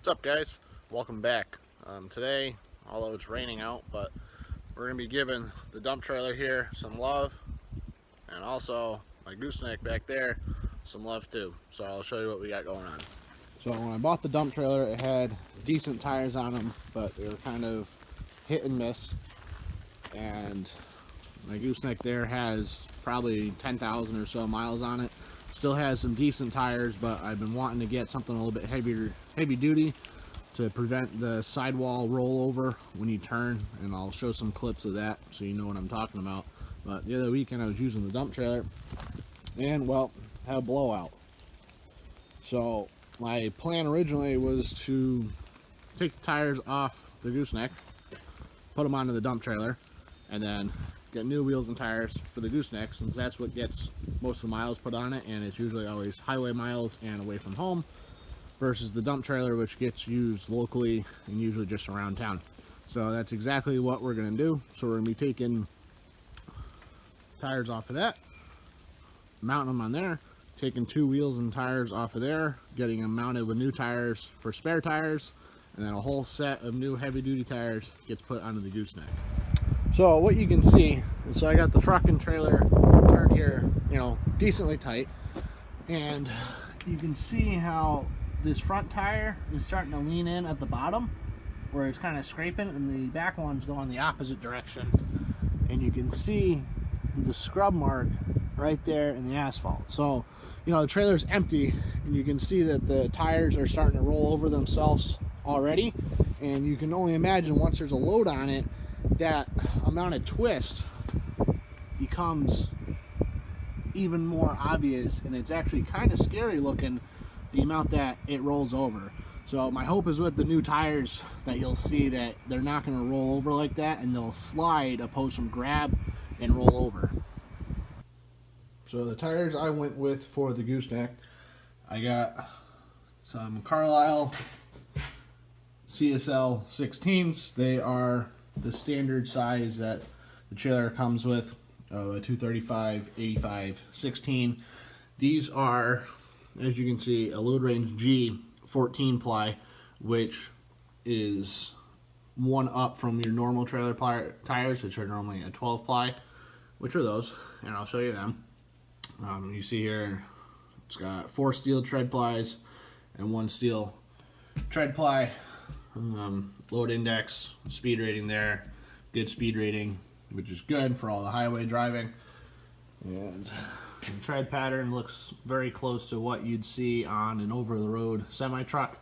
What's up, guys? Welcome back. Today, although it's raining out, but we're going to be giving the dump trailer here some love, and also my gooseneck back there some love too. So I'll show you what we got going on. So when I bought the dump trailer, it had decent tires on them, but they were kind of hit and miss. And my gooseneck there has probably 10,000 or so miles on it. Still has some decent tires, but I've been wanting to get something a little bit heavy duty to prevent the sidewall rollover when you turn, and I'll show some clips of that so you know what I'm talking about. But the other weekend I was using the dump trailer and, well, had a blowout. So my plan originally was to take the tires off the gooseneck, put them onto the dump trailer, and then get new wheels and tires for the gooseneck, since that's what gets most of the miles put on it, and it's usually always highway miles and away from home, versus the dump trailer, which gets used locally and usually just around town. So that's exactly what we're going to do. So we're going to be taking tires off of that, mounting them on there, taking two wheels and tires off of there, getting them mounted with new tires for spare tires, and then a whole set of new heavy duty tires gets put onto the gooseneck. So what you can see is, so I got the truck and trailer turned here, decently tight, and you can see how this front tire is starting to lean in at the bottom where it's kind of scraping, and the back one's going the opposite direction, and you can see the scrub mark right there in the asphalt. So the trailer's empty, and you can see that the tires are starting to roll over themselves already, and you can only imagine once there's a load on it, that amount of twist becomes even more obvious, and it's actually kind of scary looking, the amount that it rolls over. So my hope is with the new tires that you'll see that they're not going to roll over like that, and they'll slide opposed from grab and roll over. So the tires I went with for the gooseneck, I got some Carlisle CSL 16s. They are the standard size that the trailer comes with, a 235, 85, 16. These are, as you can see, a load range G 14 ply, which is one up from your normal trailer tires, which are normally a 12 ply, which are those, and I'll show you them. You see here, it's got 4 steel tread plies and 1 steel tread ply. Load index, speed rating there, good speed rating, which is good for all the highway driving. And the tread pattern looks very close to what you'd see on an over-the-road semi-truck,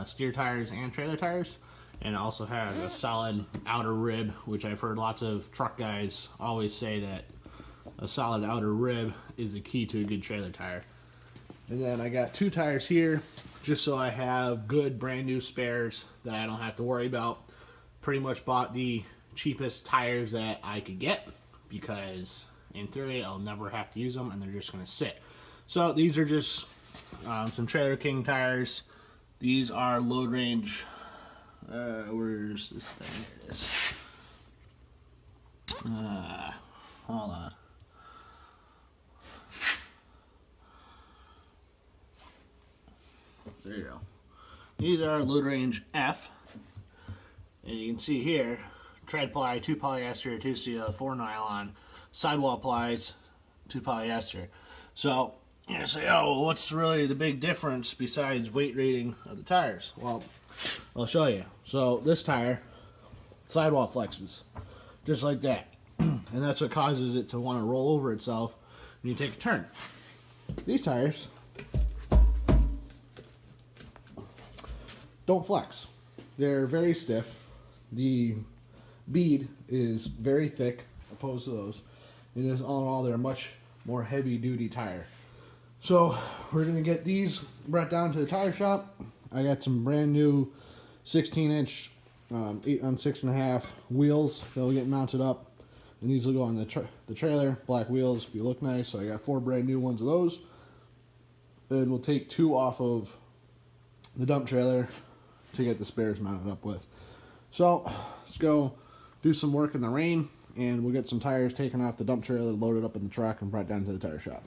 steer tires and trailer tires. And it also has a solid outer rib, which I've heard lots of truck guys always say that a solid outer rib is the key to a good trailer tire. And then I got 2 tires here, just so I have good brand new spares that I don't have to worry about. Pretty much bought the cheapest tires that I could get, because in theory I'll never have to use them, and they're just going to sit. So these are just some Trailer King tires. These are load range, where's this thing? Here it is. Hold on. There you go. These are load range F, and you can see here, tread ply, 2 polyester, 2 steel, 4 nylon, sidewall plies, 2 polyester. So you're gonna say, oh, what's really the big difference besides weight rating of the tires? Well, I'll show you. So this tire, sidewall flexes, just like that, and that's what causes it to want to roll over itself when you take a turn. These tires don't flex. They're very stiff. The bead is very thick opposed to those. And just all in all, they're a much more heavy duty tire. So we're gonna get these brought down to the tire shop. I got some brand new 16-inch 8 on 6.5 wheels that'll get mounted up, and these will go on the trailer. Black wheels, if you look nice. So I got 4 brand new ones of those. And we'll take 2 off of the dump trailer to get the spares mounted up with. So let's go do some work in the rain, and we'll get some tires taken off the dump trailer, loaded up in the truck, and brought down to the tire shop.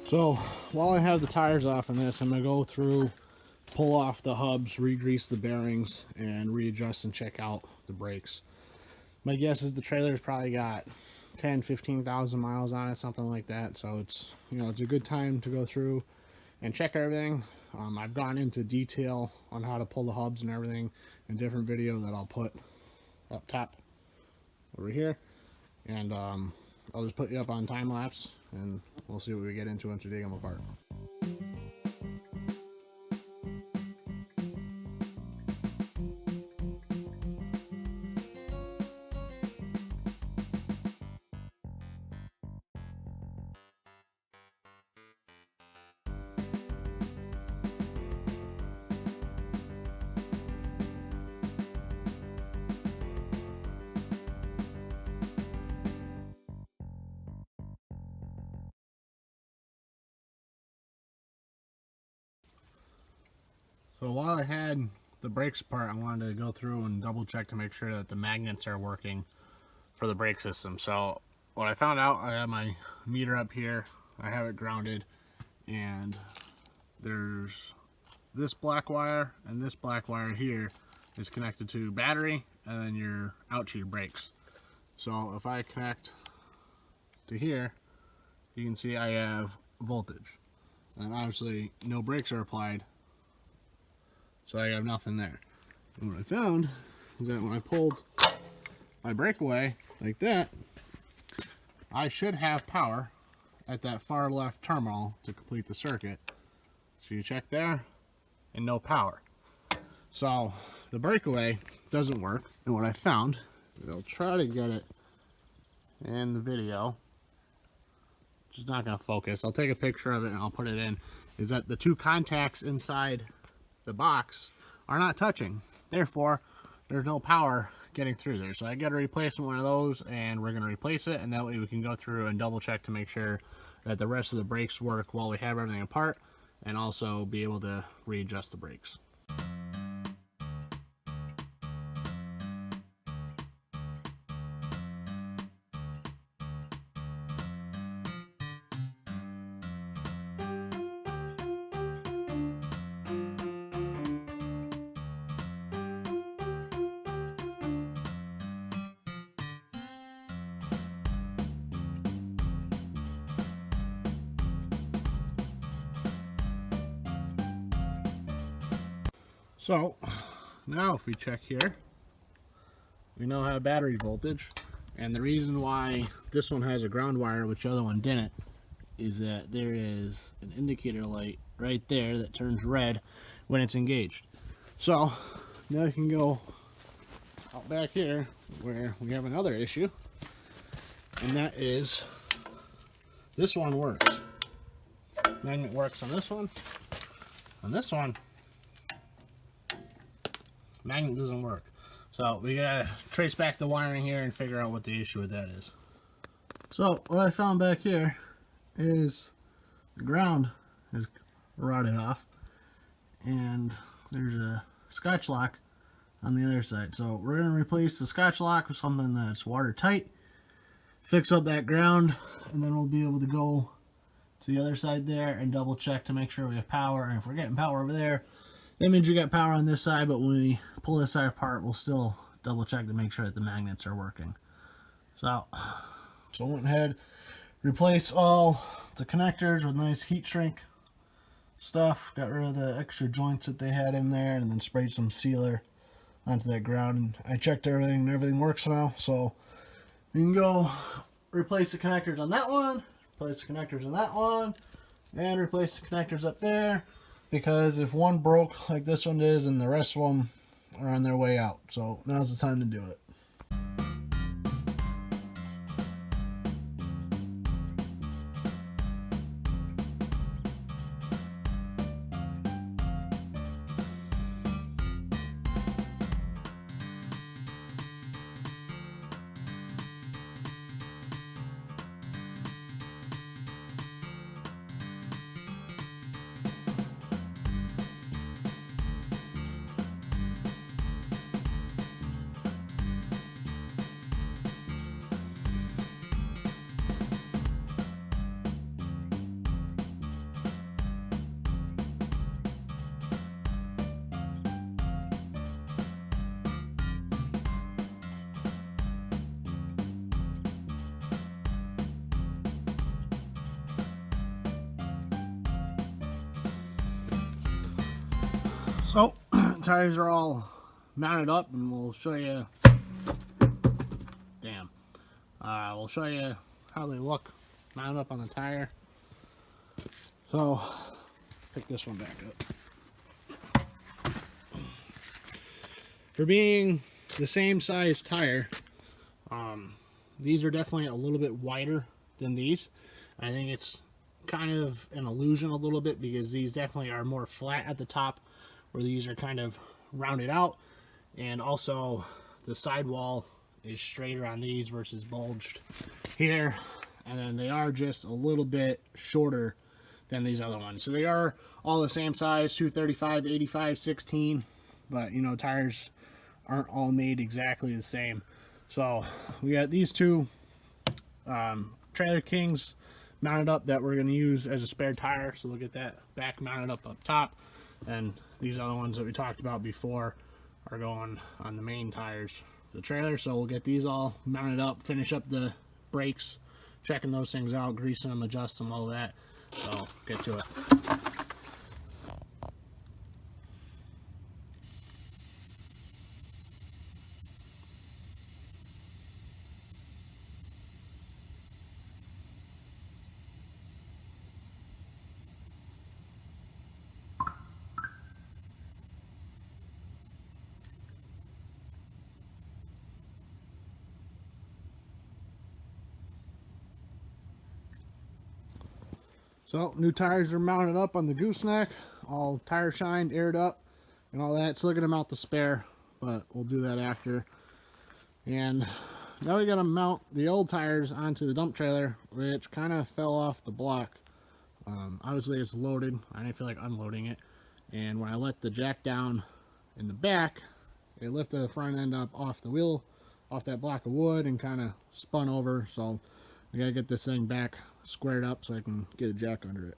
So while I have the tires off in this, I'm going to go through, pull off the hubs, re-grease the bearings, and readjust and check out the brakes. My guess is the trailer's probably got 10-15,000 miles on it, something like that. So it's, you know, it's a good time to go through and check everything. I've gone into detail on how to pull the hubs and everything in a different video that I'll put up top over here, and I'll just put you up on time lapse and we'll see what we get into once we dig them apart. So while I had the brakes apart, I wanted to go through and double check to make sure that the magnets are working for the brake system. So what I found out, I have my meter up here, I have it grounded, and there's this black wire and this black wire here is connected to battery, and then you're out to your brakes. So if I connect to here, you can see I have voltage, and obviously no brakes are applied, so I have nothing there. And what I found is that when I pulled my brake away like that, I should have power at that far left terminal to complete the circuit. So you check there, and no power. So the breakaway doesn't work, and what I found, I'll try to get it in the video, just not going to focus, I'll take a picture of it and I'll put it in, is that the two contacts inside the box are not touching, therefore there's no power getting through there. So I got to replace one of those, and we're going to replace it, and that way we can go through and double check to make sure that the rest of the brakes work while we have everything apart, and also be able to readjust the brakes. So now if we check here, we now have battery voltage, and the reason why this one has a ground wire which the other one didn't is that there is an indicator light right there that turns red when it's engaged. So now you can go out back here where we have another issue, and that is this one works. Magnet works on this one. On this one, magnet doesn't work. So we gotta trace back the wiring here and figure out what the issue with that is. So what I found back here is the ground is rotted off, and there's a scotch lock on the other side. So we're gonna replace the scotch lock with something that's watertight, fix up that ground, and then we'll be able to go to the other side there and double check to make sure we have power. And if we're getting power over there, that means we got power on this side, but when we pull this side apart, we'll still double check to make sure that the magnets are working. So I went ahead, replaced all the connectors with nice heat shrink stuff, got rid of the extra joints that they had in there, and then sprayed some sealer onto that ground. And I checked everything, and everything works now. So you can go replace the connectors on that one, replace the connectors on that one, and replace the connectors up there. Because if one broke like this one is, and the rest of them are on their way out. So now's the time to do it. So tires are all mounted up, and we'll show you. We'll show you how they look mounted up on the tire. So pick this one back up. For being the same size tire, these are definitely a little bit wider than these. I think it's kind of an illusion a little bit, because these definitely are more flat at the top, where these are kind of rounded out, and also the sidewall is straighter on these versus bulged here, and then they are just a little bit shorter than these other ones. So they are all the same size, 235, 85, 16, but you know, tires aren't all made exactly the same. So we got these two Trailer Kings mounted up that we're going to use as a spare tire, so we'll get that back mounted up top, and these other ones that we talked about before are going on the main tires of the trailer. So we'll get these all mounted up, finish up the brakes, checking those things out, greasing them, adjusting them, all that. So get to it. So new tires are mounted up on the gooseneck, all tire shined, aired up, and all that. Still gonna mount the spare, but we'll do that after. And now we gotta mount the old tires onto the dump trailer, which kind of fell off the block. Obviously it's loaded. I didn't feel like unloading it, and when I let the jack down in the back, it lifted the front end up off the wheel, off that block of wood, and kind of spun over. So I gotta get this thing back squared up so I can get a jack under it.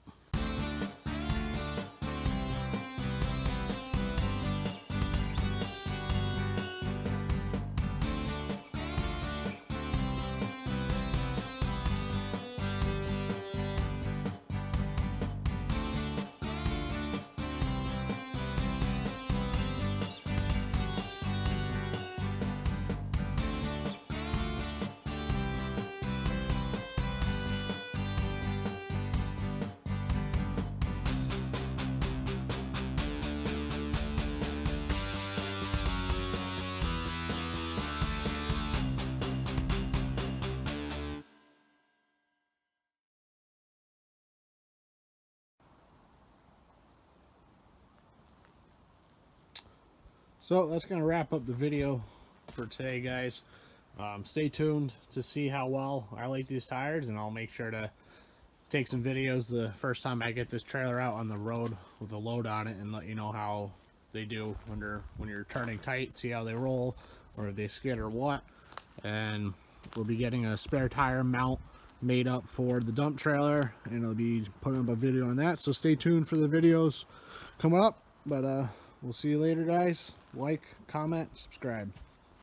So that's going to wrap up the video for today, guys. Stay tuned to see how well I like these tires, and I'll make sure to take some videos the first time I get this trailer out on the road with a load on it, and let you know how they do when you're turning tight, see how they roll, or if they skid or what. And we'll be getting a spare tire mount made up for the dump trailer, and I'll be putting up a video on that. So stay tuned for the videos coming up. But we'll see you later, guys. Like, comment, subscribe.